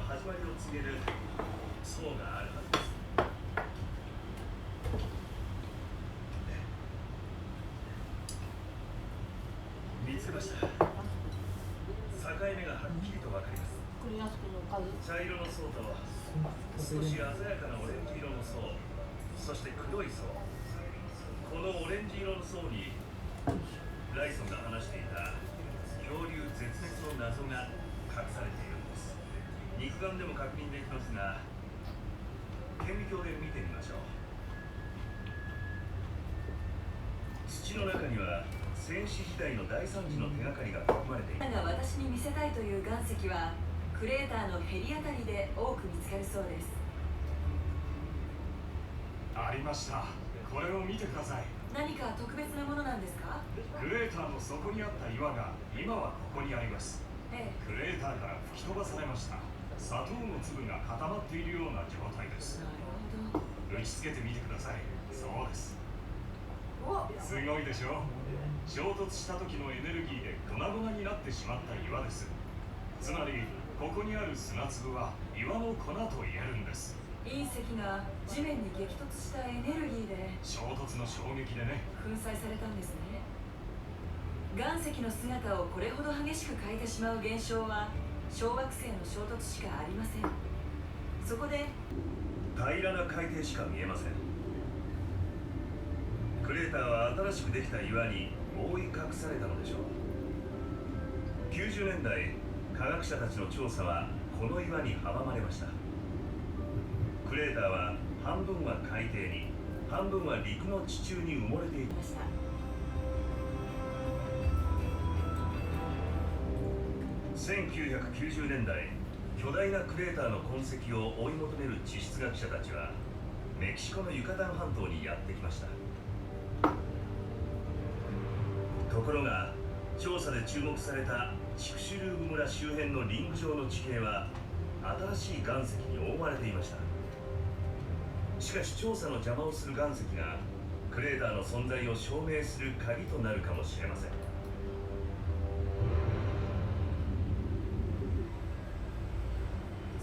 始まりを告げる層があるはずです。見つけました。境目がはっきりと分かります。茶色の層と少し鮮やかなオレンジ色の層、そして黒い層。このオレンジ色の層にライソンが話していた恐竜絶滅の謎が隠されているんです。肉眼でも確認できますが、顕微鏡で見てみましょう。土の中には戦死時代の大惨事の手がかりが含まれている。私に見せたいという岩石はクレーターのヘリあたりで多く見つかるそうです。ありました。これを見てください。何か特別なものなんですか？クレーターの底にあった岩が今はここにあります。クレーターから吹き飛ばされました。砂糖の粒が固まっているような状態です。なるほど。打ち付けてみてください。そうです。すごいでしょ。衝突した時のエネルギーで粉々になってしまった岩です。つまりここにある砂粒は岩の粉と言えるんです。隕石が地面に激突したエネルギーで衝突の衝撃でね、粉砕されたんですね。岩石の姿をこれほど激しく変えてしまう現象は小惑星の衝突しかありません。そこで平らな海底しか見えません。クレーターは新しくできた岩に覆い隠されたのでしょう。90年代、科学者たちの調査はこの岩に阻まれました。クレーターは半分は海底に、半分は陸の地中に埋もれていました。1990年代、巨大なクレーターの痕跡を追い求める地質学者たちはメキシコのユカタン半島にやってきました。ところが調査で注目されたチクシュルーム村周辺のリング状の地形は新しい岩石に覆われていました。しかし調査の邪魔をする岩石がクレーターの存在を証明する鍵となるかもしれません。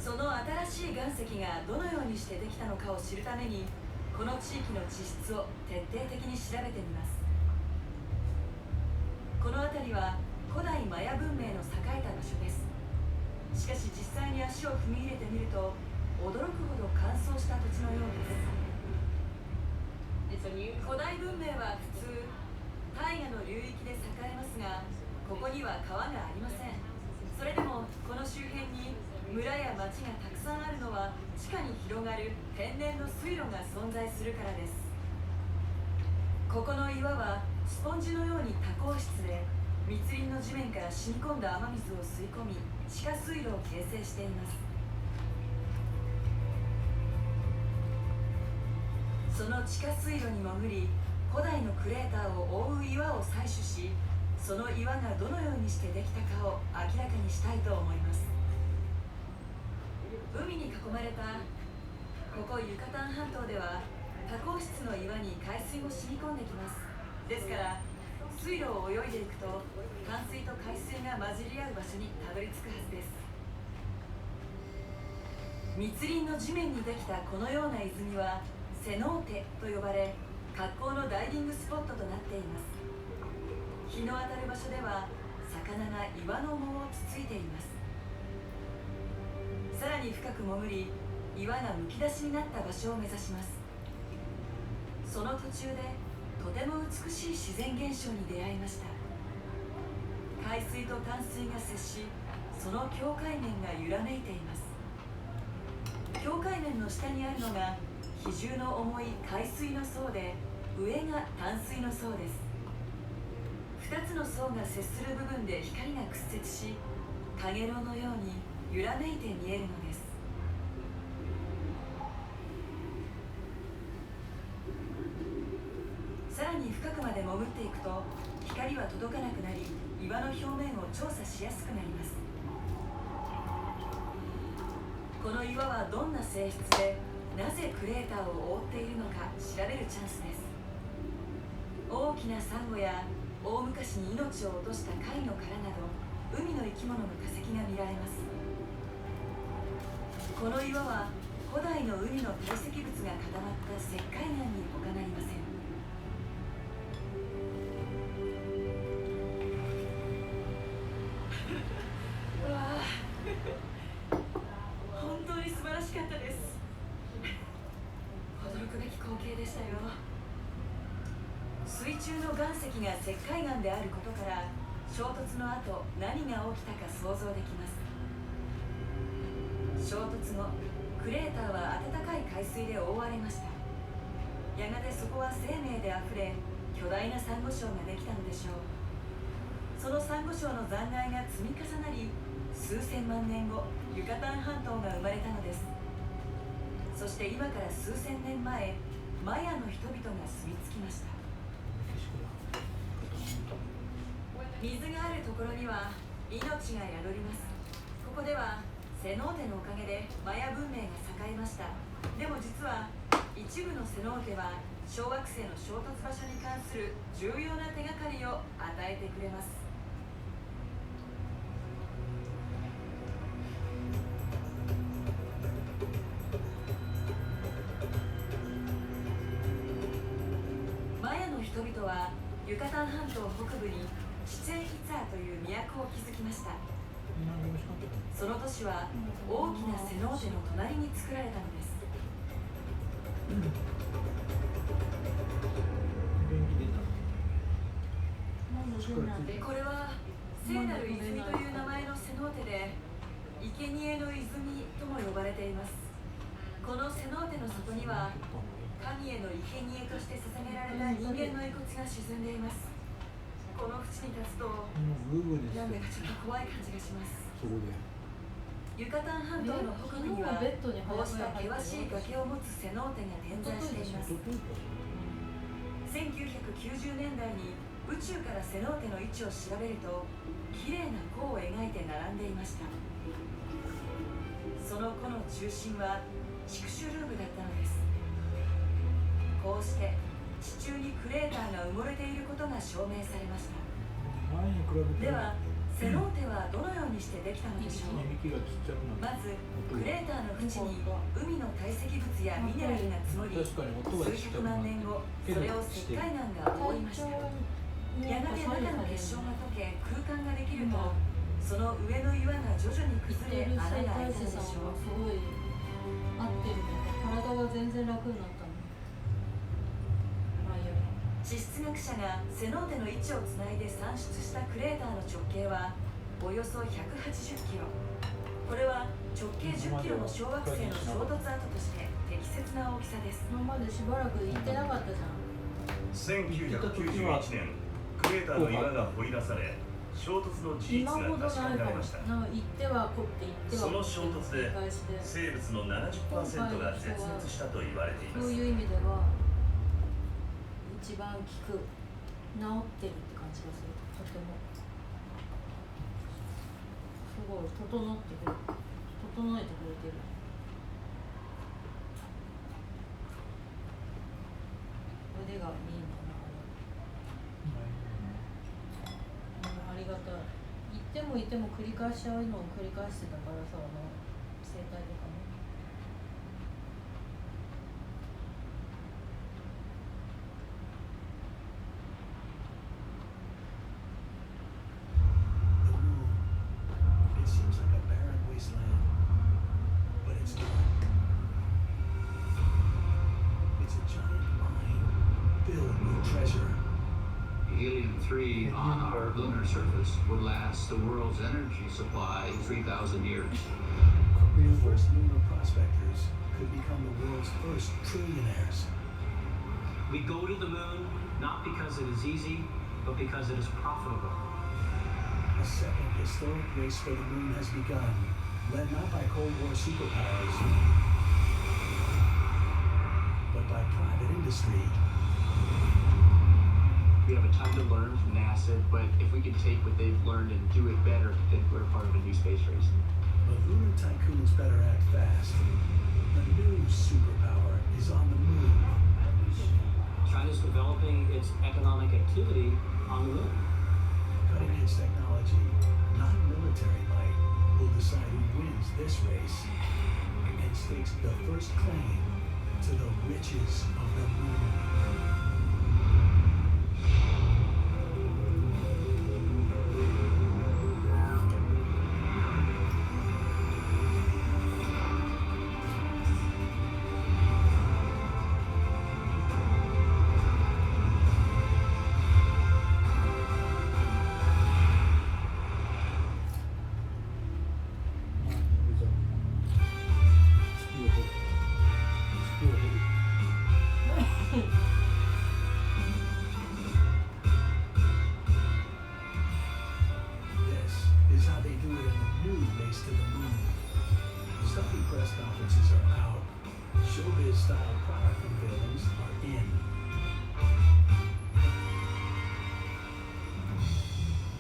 その新しい岩石がどのようにしてできたのかを知るためにこの地域の地質を徹底的に調べてみます。この辺りは古代マヤ文明の栄えた場所です。しかし実際に足を踏み入れてみると驚くほど乾燥した土地のようです。古代文明は普通大河の流域で栄えますが、ここには川がありません。それでもこの周辺に村や町がたくさんあるのは地下に広がる天然の水路が存在するからです。ここの岩はスポンジのように多孔質で密林の地面から染み込んだ雨水を吸い込み地下水路を形成しています。その地下水路に潜り古代のクレーターを覆う岩を採取し、その岩がどのようにしてできたかを明らかにしたいと思います。海に囲まれたここユカタン半島では多孔質の岩に海水も染み込んできます。ですから水路を泳いでいくと淡水と海水が混じり合う場所にたどり着くはずです。密林の地面にできたこのような泉はセノーテと呼ばれ格好のダイビングスポットとなっています。日の当たる場所では魚が岩の藻をつついています。さらに深く潜り岩がむき出しになった場所を目指します。その途中でとても美しい自然現象に出会いました。海水と淡水が接し、その境界面が揺らめいています。境界面の下にあるのが比重の重い海水の層で、上が淡水の層です。2つの層が接する部分で光が屈折し、かげろうのように揺らめいて見えるのです。さらに深くまで潜っていくと光は届かなくなり、岩の表面を調査しやすくなります。この岩はどんな性質でなぜクレーターを覆っているのか調べるチャンスです。大きなサンゴや大昔に命を落とした貝の殻など海の生き物の化石が見られます。この岩は古代の海の堆積物が固まった石灰岩に他なりません。うわあ、本当に素晴らしかったです。驚くべき光景でしたよ。水中の岩石が石灰岩であることから衝突の後何が起きたか想像できます。衝突後クレーターは暖かい海水で覆われました。やがてそこは生命であふれ巨大なサンゴ礁ができたのでしょう。そのサンゴ礁の残骸が積み重なり数千万年後ユカタン半島が生まれたのです。そして今から数千年前マヤの人々が住み着きました。水があるところには命が宿ります。ここではセノーテのおかげでマヤ文明が栄えました。でも実は一部のセノーテは小惑星の衝突場所に関する重要な手がかりを与えてくれます。マヤの人々はユカタン半島北部にチチェン・イツァーという都を築きました。その都市は大きなセノーテの隣に作られたのです。これは聖なる泉という名前のセノーテで生贄の泉とも呼ばれています。このセノーテの底には神への生贄として捧げられた人間の遺骨が沈んでいます。この淵に立つとなんだかちょっと怖い感じがします。ユカタン半島の北部にはこうした険しい崖を持つセノーテが点在しています。1990年代に宇宙からセノーテの位置を調べると綺麗な弧を描いて並んでいました。その弧の中心はチクシュルーブだったのです。こうして地中にクレーターが埋もれていることが証明されました。ではセノーテはどのようにしてできたのでしょう。まずクレーターの縁に海の堆積物やミネラルが積もり、数百万年後それを石灰岩が覆いました。やがて中の結晶が溶け空間ができるとその上の岩が徐々に崩れ穴が開いたのでしょう。すごい合ってるね。体が全然楽になったの。地質学者がセノーテの位置をつないで算出したクレーターの直径はおよそ180キロ。これは直径10キロの小惑星の衝突跡として適切な大きさです。今までしばらく行ってなかったじゃん。1991年クレーターの岩が掘り出され衝突の事実が確かめられました。行っては掘って行ってはその衝突で生物の 70% が絶滅したと言われています。そういう意味では一番効く、治ってるって感じがする。とてもすごい整ってくる、整えてくれてる。腕がいいのかな。ありがたい。行っても繰り返しちゃうのを繰り返してたからさ、生態とかね。Helium-3 on our lunar surface would last the world's energy supply 3,000 years. The first lunar prospectors could become the world's first trillionaires. We go to the moon not because it is easy, but because it is profitable. A second historic race for the moon has begun, led not by Cold War superpowers, but by private industry. We have a ton to learn from NASA, but if we could take what they've learned and do it better, then we're part of a new space race. But lunar tycoons better act fast. A new superpower is on the moon. China's developing its economic activity on the moon. Cutting-edge technology, not military might, will decide who wins this race and stakes the first claim to the riches of the moon.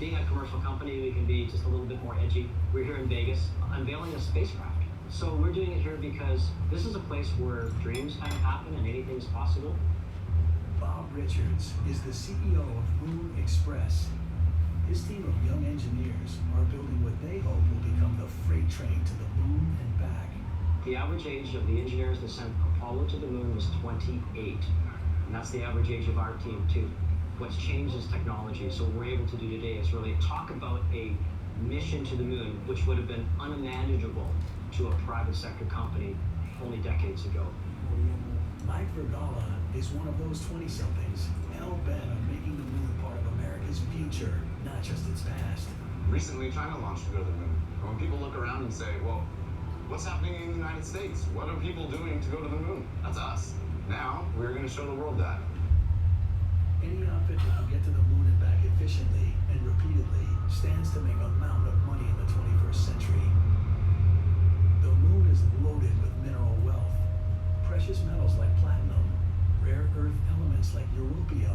Being a commercial company, we can be just a little bit more edgy. We're here in Vegas, unveiling a spacecraft. So we're doing it here because this is a place where dreams kind of happen and anything's possible. Bob Richards is the CEO of Moon Express. His team of young engineers are building what they hope will become the freight train to the moon and back. The average age of the engineers that sent Apollo to the moon was 28. And that's the average age of our team too. What's changed is technology. So what we're able to do today is really talk about a mission to the moon, which would have been unimaginable to a private sector company only decades ago. Mike Vergala is one of those 20-somethings hell-bent on making the moon part of America's future, not just its past. Recently, China launched to go to the moon. And when people look around and say, well, what's happening in the United States? What are people doing to go to the moon? That's us. Now, we're going to show the world that. Any outfit that can get to the moon and back efficiently and repeatedly stands to make a mountain of money in the 21st century. The moon is loaded with mineral wealth, precious metals like platinum, rare earth elements like europium,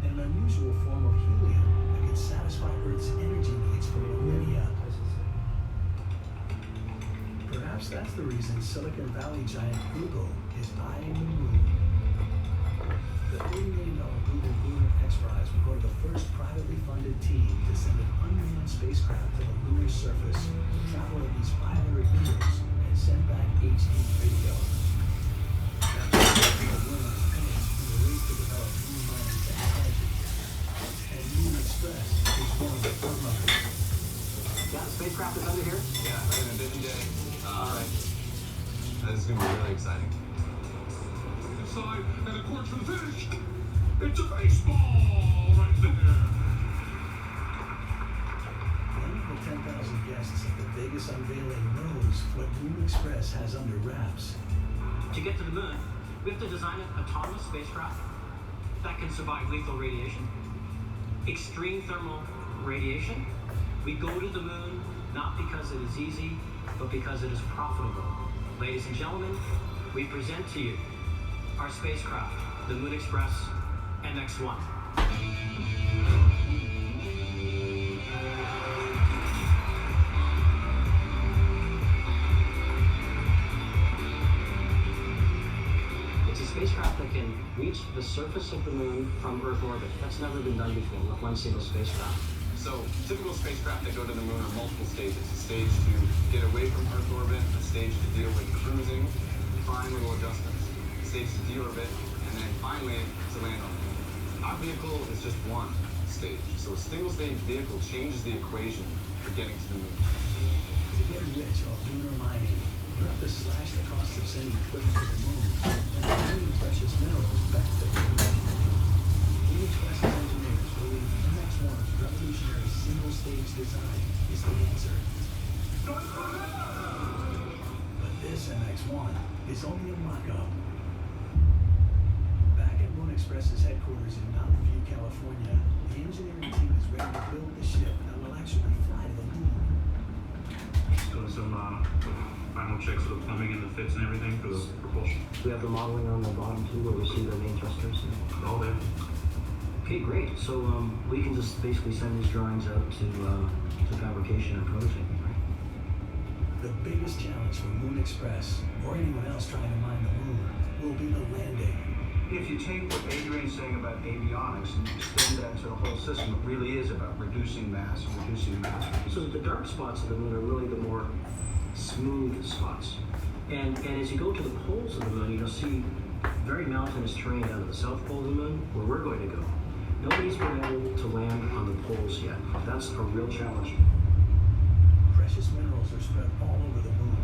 and an unusual form of helium that can satisfy Earth's energy needs for millennia. Perhaps that's the reason Silicon Valley giant Google is eyeing the moon. The $30 million Google Lunar X Prize will go to the first privately funded team to send an unmanned spacecraft to the lunar surface, travel at least 500 meters, and send back HD video. That's the Lunar's penance in the race to develop moon mining technology. And Moon Express is one of the frontrunners. Yeah, the spacecraft is under here? Yeah, right in a busy day. Alright. This is going to be really exciting. Inside, and the court's finished. It's a baseball right there. None of the 10,000 guests at the Vegas unveiling knows what Moon Express has under wraps. To get to the moon, we have to design an autonomous spacecraft that can survive lethal radiation, extreme thermal radiation. We go to the moon not because it is easy, but because it is profitable. Ladies and gentlemen, we present to you our spacecraft, the Moon Express MX-1. It's a spacecraft that can reach the surface of the moon from Earth orbit. That's never been done before with one single spacecraft. So, typical spacecraft that go to the moon are multiple stages. A stage to get away from Earth orbit, a stage to deal with cruising, fine little adjustments, a stage to deorbit, and then finally to land on the moon. Our vehicle is just one stage. So a single-stage vehicle changes the equation for getting to the moon. To get rich off lunar mining, you have to slash the cost of sending equipment to the moon and bringing precious minerals back to the moon. Moon Express's engineers believe MX-1's revolutionary single-stage design is the answer. But this MX-1 is only a mock-up. Back at Moon Express's headquarters in Mountain View, California, the engineering team is ready to build the ship that will actually fly to the moon. Doing some final checks of the plumbing and the fits and everything for the propulsion. We have the modeling on the bottom too, where we see the main thrusters. All there. Okay, great. So we can just basically send these drawings out to fabrication and prototyping, right? The biggest challenge for Moon Express, or anyone else trying to mine the moon, will be the landing. If you take what Adrian's saying about avionics and extend that to the whole system really is about reducing mass, So the dark spots of the moon are really the more smooth spots. And as you go to the poles of the moon, you'll see very mountainous terrain down at the south pole of the moon, where we're going to go. Nobody's been able to land on the poles yet. That's a real challenge. Precious minerals are spread all over the moon,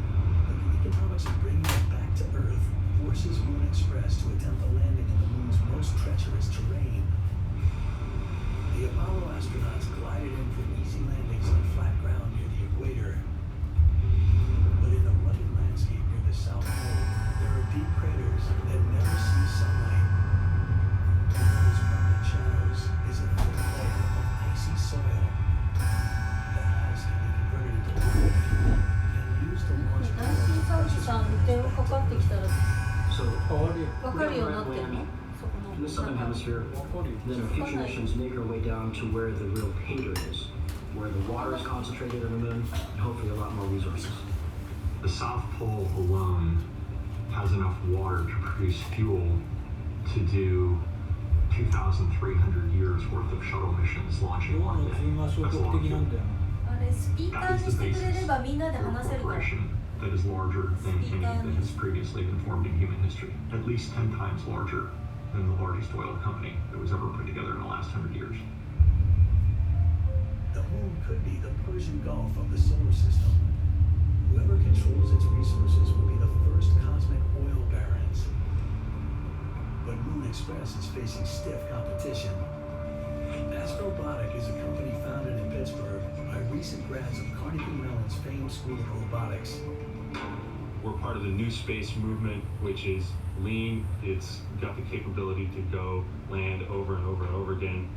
but the economics of bringing it back to Earth forces Moon Express to attempt a landing in the moon's most treacherous terrain. The Apollo astronauts glided in for easy landings on flat ground near the equator. But in the rugged landscape near the South Pole, there are deep craters that never see sunlight. The moon's permanent shadows is a thick layer of icy soil. The ice can be converted into liquid fuel and used to launch 男性サービスさん電話かかってきたら So 分かるようになってるの？ in the southern hemisphere, then our future missions make our way down to where the real paydirt is, where the water is concentrated on the moon, and hopefully a lot more resources. The South Pole alone has enough water to produce fuel to do 2,300 years worth of shuttle missions launching one day. That's a lot of fuel. あれスピーカ That ー is にし the てくれれ basis ばみんなで for a 話せるから。 corporation that is larger than any that has previously been formed in human history. At least 10 times larger than the largest oil company that was ever put together in the last 100 years. The moon could be the Persian Gulf of the solar system. Whoever controls its resources will be the first cosmic oil barons. But Moon Express is facing stiff competition. Astrobotic is a company founded in Pittsburgh by recent grads of Carnegie Mellon's famed School of Robotics. We're part of the new space movement, which is lean. It's got the capability to go land over and over and over again.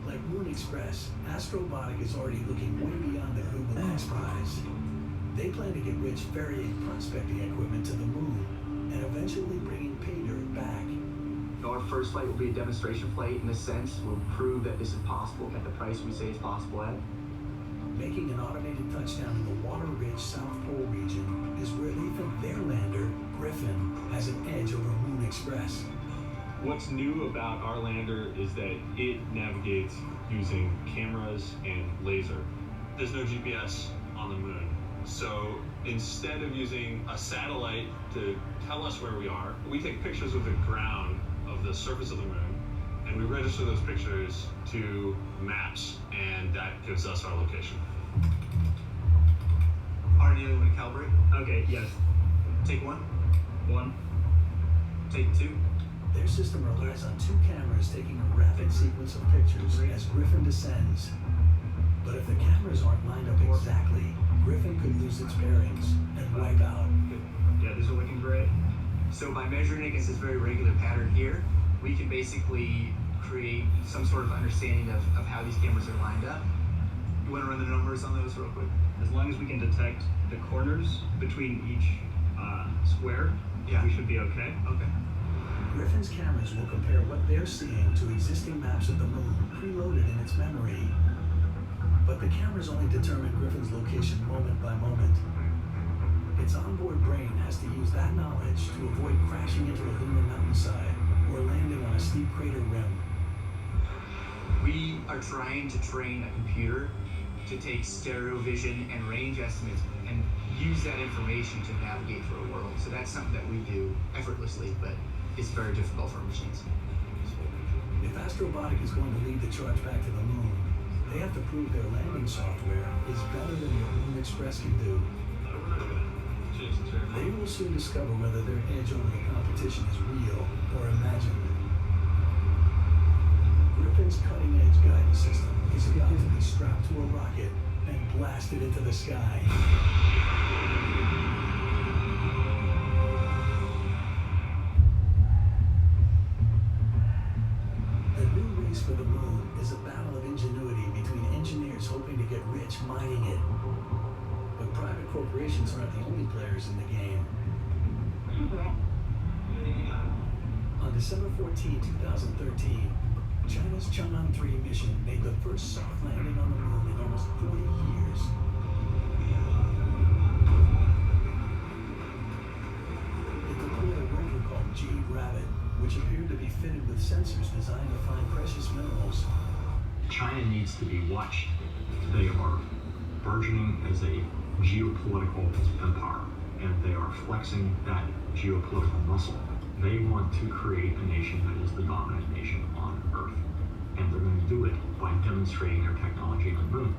Like Moon Express, Astrobotic is already looking way beyond the Google X Prize. They plan to get rich ferrying prospecting equipment to the moon and eventually bringing pay dirt back. Our first flight will be a demonstration flight. In a sense, we'll prove that this is possible at the price we say it's possible at. Making an automated touchdown in the water-rich South Pole region is where they think their lander, Griffin, has an edge over Moon Express. What's new about our lander is that it navigates using cameras and laser. There's no GPS on the moon. So instead of using a satellite to tell us where we are, we take pictures of the ground of the surface of the moon, and we register those pictures to maps, and that gives us our location. Already you want to calibrate? Okay, yes. Take one. One. Take two. Their system relies on two cameras taking a rapid sequence of pictures as Griffin descends. But if the cameras aren't lined up exactly, Griffin could lose its bearings and wipe out. Yeah, these are looking great. So by measuring against this very regular pattern here, we can basically create some sort of understanding of how these cameras are lined up. You want to run the numbers on those real quick? As long as we can detect the corners between each square, yeah, we should be okay. Okay. Griffin's cameras will compare what they're seeing to existing maps of the moon preloaded in its memory. But the cameras only determine Griffin's location moment by moment. Its onboard brain has to use that knowledge to avoid crashing into a lunar mountainside or landing on a steep crater rim. We are trying to train a computer to take stereo vision and range estimates and use that information to navigate through a world. So that's something that we do effortlessly, but it's very difficult for machines. If Astrobotic is going to lead the charge back to the moon, they have to prove their landing software is better than what Moon Express can do. They will soon discover whether their edge over the competition is real or imagined. Griffin's cutting-edge guidance system is about to be strapped to a rocket and blasted into the sky. The new race for the moon is a battle of ingenuity between engineers hoping to get rich mining it. But private corporations aren't the only players in the game. On December 14, 2013, China's Chang'an 3 mission made the first soft landing on the moon in almost 40 years. It deployed a rover called Jade Rabbit, which appeared to be fitted with sensors designed to find precious minerals. China needs to be watched. They are burgeoning as a geopolitical empire, and they are flexing that geopolitical muscle. They want to create a nation that is the dominant nation on Earth, and they're going to do it by demonstrating their technology on the moon.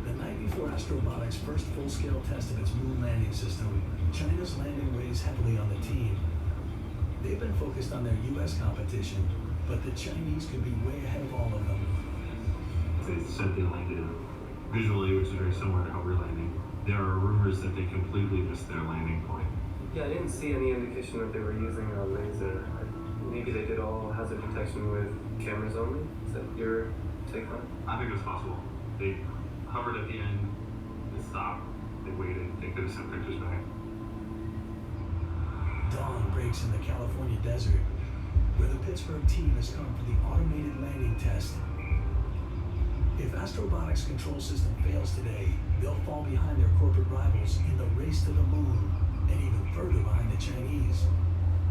The night before Astrobotic's first full-scale test of its moon landing system, China's landing weighs heavily on the team. They've been focused on their U.S. competition, but the Chinese could be way ahead of all of them. They said they landed visually, which is very similar to how we're landing. There are rumors that they completely missed their landing point. Yeah, I didn't see any indication that they were using a laser. Maybe they did all hazard detection with cameras only? Is that your take on it? I think it's possible. They hovered at the end, they stopped, they waited, they could have sent pictures back. Dawn breaks in the California desert, where the Pittsburgh team has come for the automated landing test. If Astrobotic's control system fails today, they'll fall behind their corporate rivals in the race to the moon, and even further behind the Chinese.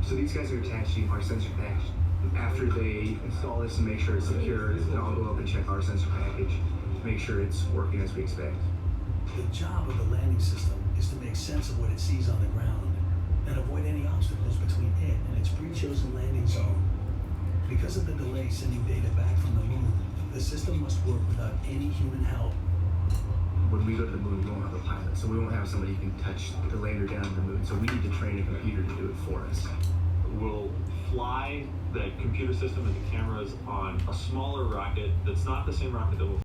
So these guys are attaching our sensor package. After they install this and make sure it's secure, then I'll go up and check our sensor package to make sure it's working as we expect. The job of the landing system is to make sense of what it sees on the ground and avoid any obstacles between it and its pre-chosen landing zone. Because of the delay sending data back from the moon, the system must work without any human help. When we go to the moon, we won't have a pilot, so we won't have somebody who can touch the lander down on the moon. So we need to train a computer to do it for us. We'll fly the computer system and the cameras on a smaller rocket that's not the same rocket that will